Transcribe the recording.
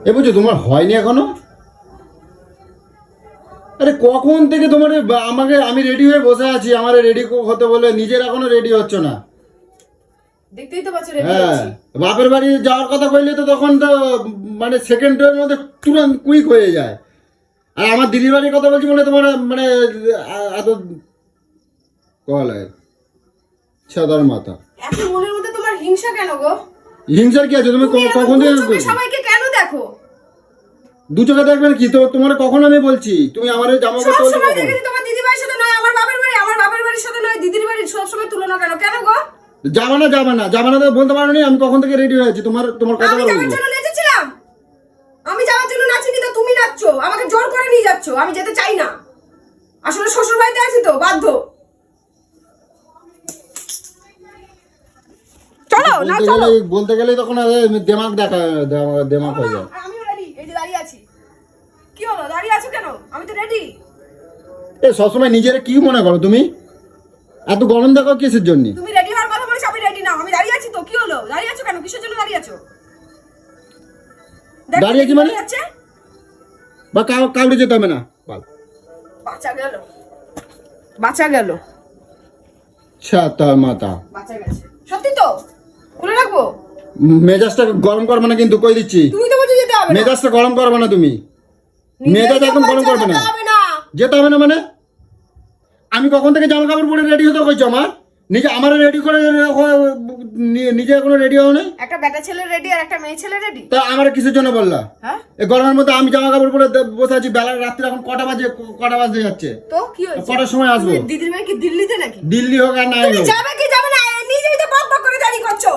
এ বুঝছো তোমার হয়নি এখনো? আরে কখন থেকে তোমার আমাকে আমি রেডি হয়ে বসে আছি, আমার রেডি হতে বলে নিজের এখনো রেডি হচ্ছে না। দেখতেই তো পাচ্ছ রেডি হ্যাঁ, হচ্ছি। বাপের বাড়ি যাওয়ার কথা কইলে তো তখন তো মানে সেকেন্ডের মধ্যে তুরন্ত কুইক হয়ে যায়। আর আমার দিদির বাড়ির কথা বলছি বলে তোমার মানে এত কল হয় ছাদার মাথা। এত মনের মধ্যে তোমার হিংসা কেন গো? হিংসার কি আছে? তুমি কখন থেকে সবাইকে কেন দেখো? দু চোখে দেখবেন কি? তো তোমার কখন আমি বলছি তুমি আমার জামা সব কাপড় সময় দেখি তোমার দিদির বাড়ির সাথে নয় আমার বাপের বাড়ি, আমার বাপের বাড়ির সাথে নয় দিদির বাড়ির সব সময় তুলনা কেন? কেন গো? যাবা না তো বলতে পারো নি আমি কখন থেকে রেডি হয়েছি। তোমার কথা আমি যাওয়ার জন্য নেচেছিলাম? আমি যাওয়ার জন্য নাচিনি তো তুমি নাচছো, আমাকে জোর করে নিয়ে যাচ্ছো। আমি যেতে চাই না, আসলে শ্বশুর বাড়িতে আছি তো বাধ্য। চলো না চলো। বলতে গেলে তখন দেমাগ দেমাগ হয়ে যায়। আমিও রেডি, এই যে দাঁড়িয়ে আছি। কি হলো দাঁড়িয়ে আছো কেন? আমি তো রেডি। এ সবসময় নিজেরা কি মনে করো তুমি? এত গরম দেখো কিসের জন্য? তুমি রেডি হওয়ার কথা বলে সবাই রেডি না, আমি দাঁড়িয়ে আছি তো। কি হলো দাঁড়িয়ে আছো কেন? কিসের জন্য দাঁড়িয়ে আছো? দাঁড়িয়ে আছি মানে বা কাউরে যেতে হবে না। বাঁচা গেল, বাঁচা গেল, ছাতা মাথা বাঁচা গেছে। সত্যি তো খুলে রাখবো। মেজাজটা গরম করবে না কিন্তু কই দিচ্ছি। তুমি তো বলছো যেতে হবে না। মেজাজটা গরম করবে না তুমি। মেজাজ এখন গরম করবে না। যেতে হবে না মানে? আমি কখন থেকে জামা কাপড় পরে রেডি হতে কইছো? আমার রেডি করে নিজে এখনো রেডি হও নাই। একটা বেটা ছেলে রেডি আর একটা মেয়ে ছেলে রেডি। তা আমার কিসের জন্য বললা? হ্যাঁ এই গরমের মধ্যে আমি জামা কাপড় পরে বসে আছি। বেলা রাত্রি এখন কটা বাজে যাচ্ছে? তো কি হয়েছে? কটার সময় আসবো? দিদির মেয়ে কি দিল্লিতে নাকি? দিল্লি হোক আর নাই তুমি হোক, যাবে কি যাবে না নিজেই তো বক বক করে দাঁড়িয়ে করছো।